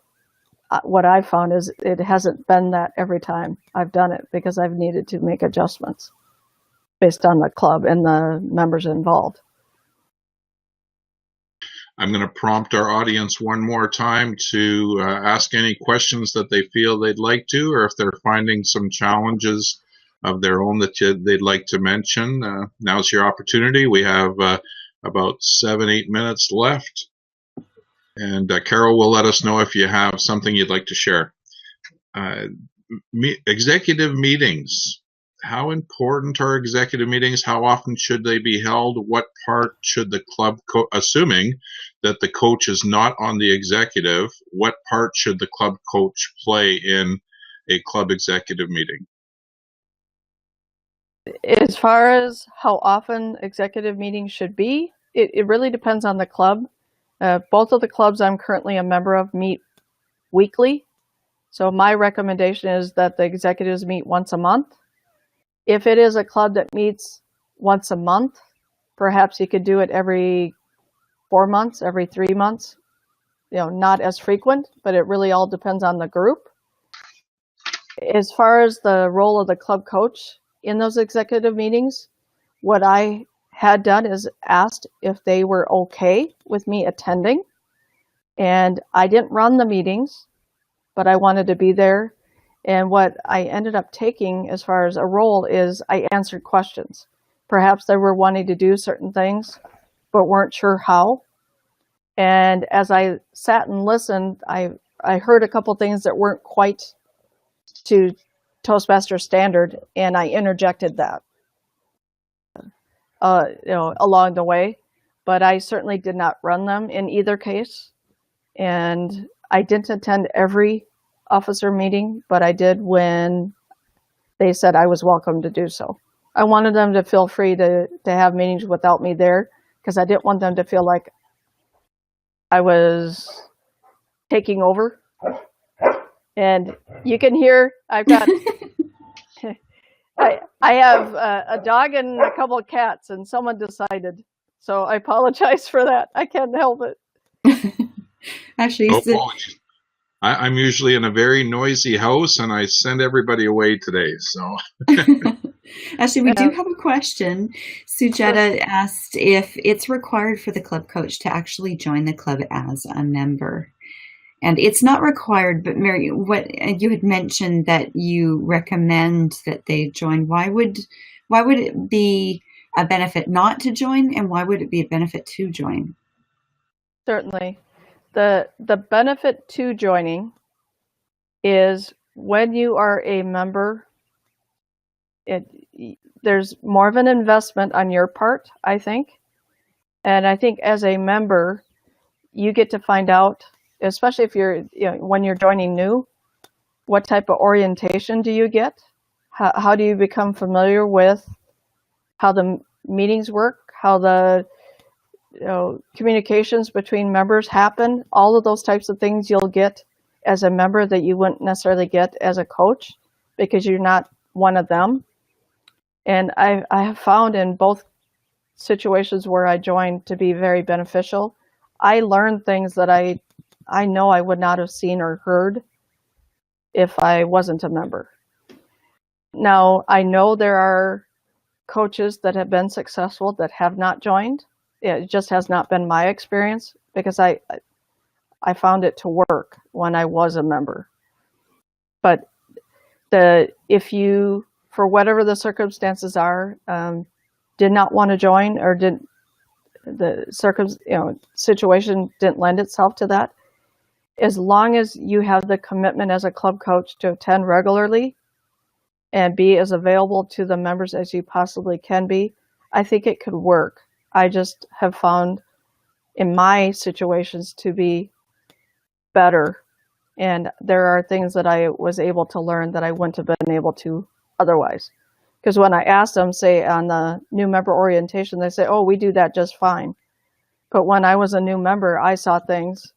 what I found is it hasn't been that every time I've done it, because I've needed to make adjustments based on the club and the members involved. I'm going to prompt our audience one more time to ask any questions that they feel they'd like to, or if they're finding some challenges of their own that they'd like to mention. Now's your opportunity. We have about 7-8 minutes left. And Carol will let us know if you have something you'd like to share. Executive meetings. How important are executive meetings? How often should they be held? What part should the club, assuming that the coach is not on the executive, what part should the club coach play in a club executive meeting? As far as how often executive meetings should be, it really depends on the club. Both of the clubs I'm currently a member of meet weekly. So my recommendation is that the executives meet once a month. If it is a club that meets once a month, perhaps you could do it every 4 months, every 3 months. Not as frequent, but it really all depends on the group. As far as the role of the club coach in those executive meetings, what I had done is asked if they were okay with me attending. And I didn't run the meetings, but I wanted to be there. And what I ended up taking as far as a role is I answered questions. Perhaps they were wanting to do certain things, but weren't sure how. And as I sat and listened, I heard a couple things that weren't quite to Toastmasters standard, and I interjected that along the way. But I certainly did not run them in either case. And I didn't attend every officer meeting, but I did when they said I was welcome to do so. I wanted them to feel free to have meetings without me there, because I didn't want them to feel like I was taking over. And you can hear I've got I have a dog and a couple of cats, and someone decided. So I apologize for that. I can't help it. Actually, no apologies. I'm usually in a very noisy house, and I send everybody away today. So, actually, we do have a question. Sujetta asked if it's required for the club coach to actually join the club as a member. And it's not required, but Mary, what you had mentioned that you recommend that they join. Why would it be a benefit not to join, and why would it be a benefit to join? Certainly. The benefit to joining is when you are a member, there's more of an investment on your part, I think. And I think as a member, you get to find out, especially if you're, when you're joining new, what type of orientation do you get? How do you become familiar with how the meetings work, how the communications between members happen? All of those types of things you'll get as a member that you wouldn't necessarily get as a coach, because you're not one of them. And I have found in both situations where I joined to be very beneficial. I learned things that I know I would not have seen or heard if I wasn't a member. Now, I know there are coaches that have been successful that have not joined. It just has not been my experience, because I found it to work when I was a member. But if you, for whatever the circumstances are, did not want to join, or the situation didn't lend itself to that, as long as you have the commitment as a club coach to attend regularly and be as available to the members as you possibly can be, I think it could work. I just have found in my situations to be better. And there are things that I was able to learn that I wouldn't have been able to otherwise. Because when I asked them, say on the new member orientation, they say, oh, we do that just fine. But when I was a new member, I saw things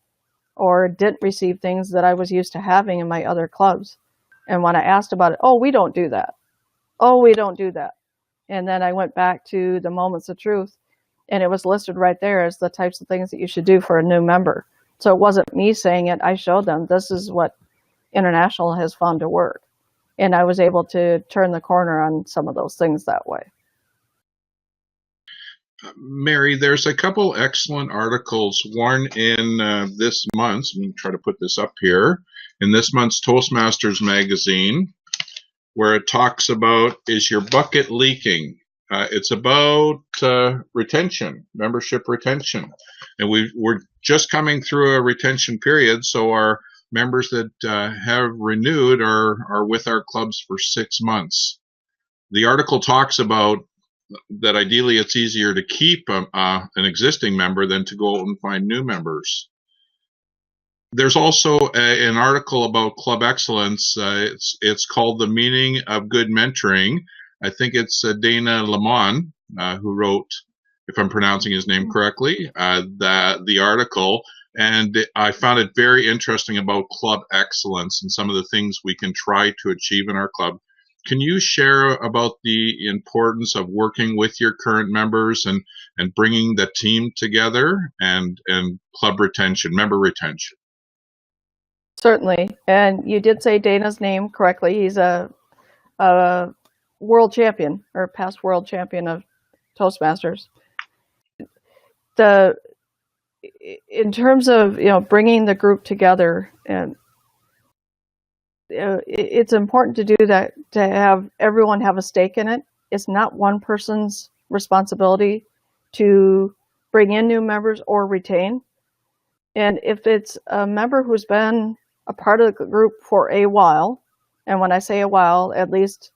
or didn't receive things that I was used to having in my other clubs. And when I asked about it, oh, we don't do that. Oh, we don't do that. And then I went back to the moments of truth, and it was listed right there as the types of things that you should do for a new member. So it wasn't me saying it. I showed them this is what International has found to work. And I was able to turn the corner on some of those things that way. Mary, there's a couple excellent articles. One in this month's, I'm going to try to put this up here, in this month's Toastmasters magazine, where it talks about, is your bucket leaking? It's about retention, membership retention. And we're just coming through a retention period, so our members that have renewed are with our clubs for 6 months. The article talks about that ideally it's easier to keep an existing member than to go out and find new members. There's also an article about club excellence. It's called The Meaning of Good Mentoring. I think it's Dana Lemon who wrote, if I'm pronouncing his name correctly, the article. And I found it very interesting about club excellence and some of the things we can try to achieve in our club. Can you share about the importance of working with your current members and bringing the team together and club retention, member retention? Certainly. And you did say Dana's name correctly. He's a world champion or past world champion of Toastmasters. In terms of bringing the group together, and it's important to do that, to have everyone have a stake in it. It's not one person's responsibility to bring in new members or retain. And if it's a member who's been a part of the group for a while, and when I say a while, at least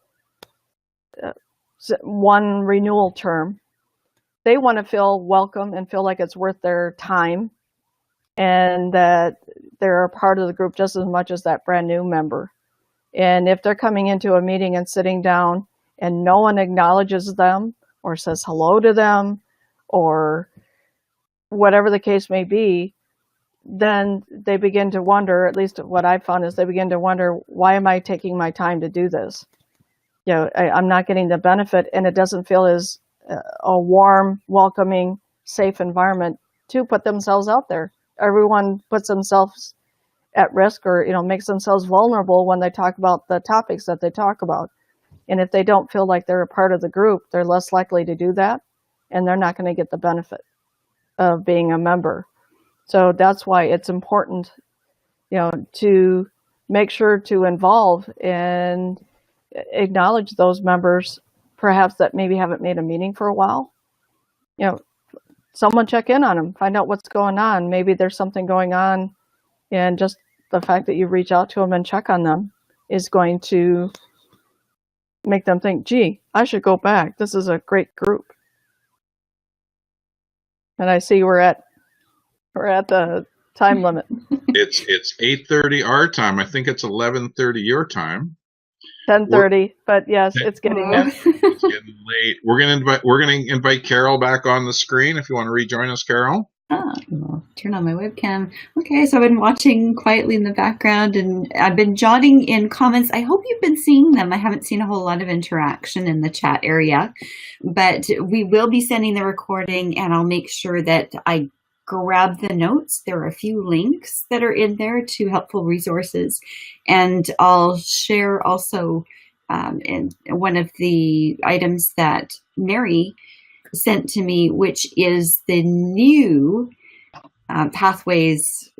one renewal term, they want to feel welcome and feel like it's worth their time and that they're a part of the group just as much as that brand new member. And if they're coming into a meeting and sitting down and no one acknowledges them or says hello to them or whatever the case may be, then they begin to wonder, at least what I've found is they begin to wonder, why am I taking my time to do this? I'm not getting the benefit, and it doesn't feel as a warm, welcoming, safe environment to put themselves out there. Everyone puts themselves at risk or makes themselves vulnerable when they talk about the topics that they talk about. And if they don't feel like they're a part of the group, they're less likely to do that, and they're not going to get the benefit of being a member. So that's why it's important, to make sure to involve and acknowledge those members, perhaps that maybe haven't made a meeting for a while. Someone check in on them, find out what's going on. Maybe there's something going on, and just the fact that you reach out to them and check on them is going to make them think, gee, I should go back. This is a great group. And I see we're at the time limit. It's 8:30 our time. I think it's 11:30 your time. 10:30, but yes, it's getting there. It's getting late. We're gonna invite Carol back on the screen if you want to rejoin us, Carol. I'll turn on my webcam. Okay, so I've been watching quietly in the background, and I've been jotting in comments. I hope you've been seeing them. I haven't seen a whole lot of interaction in the chat area, but we will be sending the recording, and I'll make sure that I grab the notes. There are a few links that are in there to helpful resources, and I'll share also in one of the items that Mary sent to me, which is the new pathways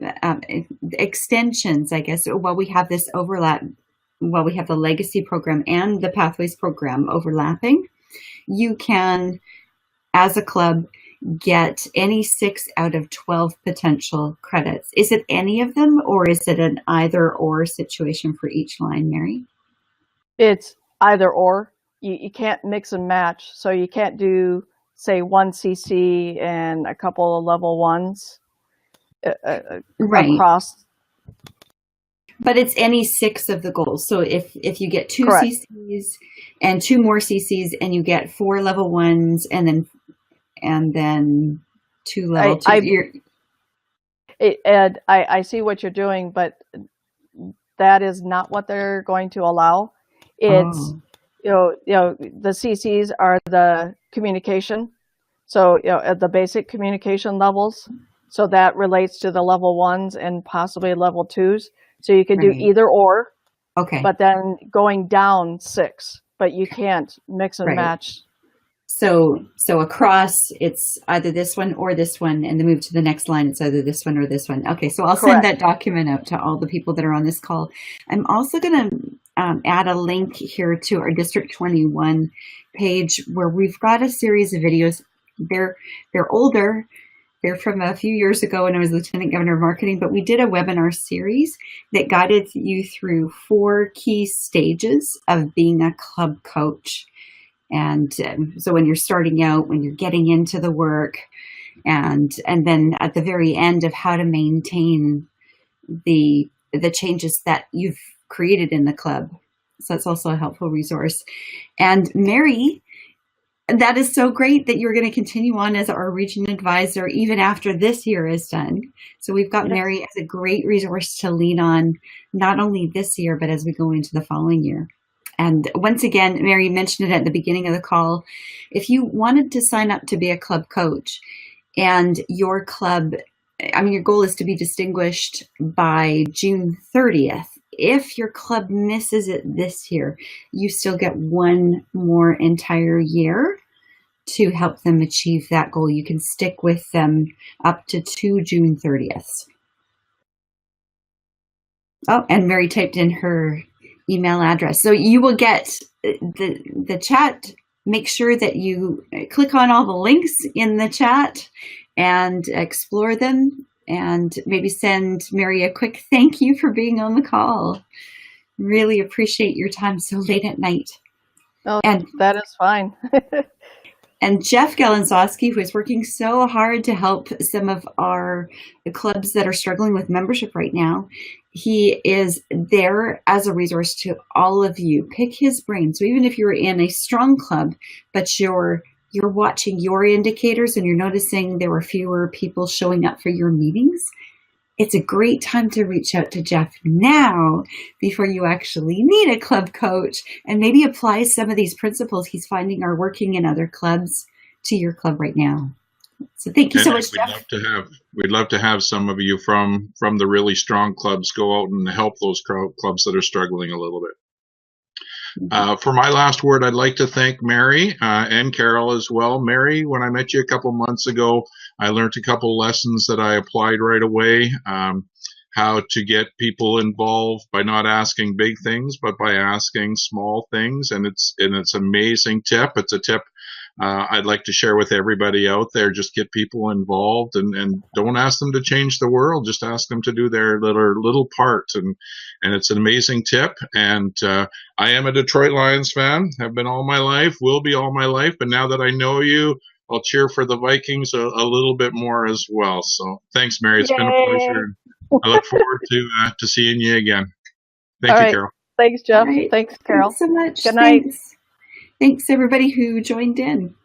extensions, I guess. While we have this overlap, while we have the legacy program and the pathways program overlapping, you can, as a club, get any 6 out of 12 potential credits. Is it any of them, or is it an either or situation for each line, Mary? It's either or. You can't mix and match. So you can't do, say, 1 CC and a couple of level 1s Right. across. But it's any 6 of the goals. So if you get 2 Correct. CCs and 2 more CCs, and you get 4 level 1s, and then 2 level 2s. Ed, I see what you're doing, but that is not what they're going to allow. It's the CCs are the communication, so at the basic communication levels. So that relates to the level 1s and possibly level 2s. So you can do either or. Okay. But then going down 6, but you can't mix and match. So across, it's either this one or this one, and then move to the next line, it's either this one or this one. Okay, so I'll send that document out to all the people that are on this call. I'm also going to add a link here to our District 21 page, where we've got a series of videos. They're older. They're from a few years ago when I was Lieutenant Governor of Marketing, but we did a webinar series that guided you through 4 key stages of being a club coach. And so when you're starting out, when you're getting into the work, and then at the very end of how to maintain the changes that you've created in the club. So that's also a helpful resource. And Mary, that is so great that you're going to continue on as our region advisor even after this year is done. So we've got Mary as a great resource to lean on, not only this year, but as we go into the following year. And once again, Mary mentioned it at the beginning of the call. If you wanted to sign up to be a club coach and your club, your goal is to be distinguished by June 30th. If your club misses it this year, you still get 1 more entire year to help them achieve that goal. You can stick with them up to June 30th. Oh, and Mary typed in her email address. So you will get the chat. Make sure that you click on all the links in the chat and explore them, and maybe send Mary a quick thank you for being on the call. Really appreciate your time so late at night. Oh, and that is fine. And Jeff Galenzoski, who is working so hard to help some of the clubs that are struggling with membership right now, he is there as a resource to all of you. Pick his brain. So even if you're in a strong club, but you're watching your indicators and you're noticing there were fewer people showing up for your meetings, it's a great time to reach out to Jeff now before you actually need a club coach, and maybe apply some of these principles he's finding are working in other clubs to your club right now. So thank you so much, Jeff. We'd love to have some of you from the really strong clubs go out and help those clubs that are struggling a little bit. For my last word, I'd like to thank Mary and Carol as well. Mary, when I met you a couple months ago, I learned a couple lessons that I applied right away. How to get people involved by not asking big things, but by asking small things. And it's an amazing tip. It's a tip I'd like to share with everybody out there. Just get people involved, and don't ask them to change the world. Just ask them to do their little part. And it's an amazing tip. And I am a Detroit Lions fan. Have been all my life, will be all my life. But now that I know you, I'll cheer for the Vikings a little bit more as well. So thanks, Mary. It's been a pleasure. I look forward to seeing you again. Thank you, Carol. Thanks, Jeff. Thanks, Carol. Thanks so much. Good night. Thanks everybody who joined in.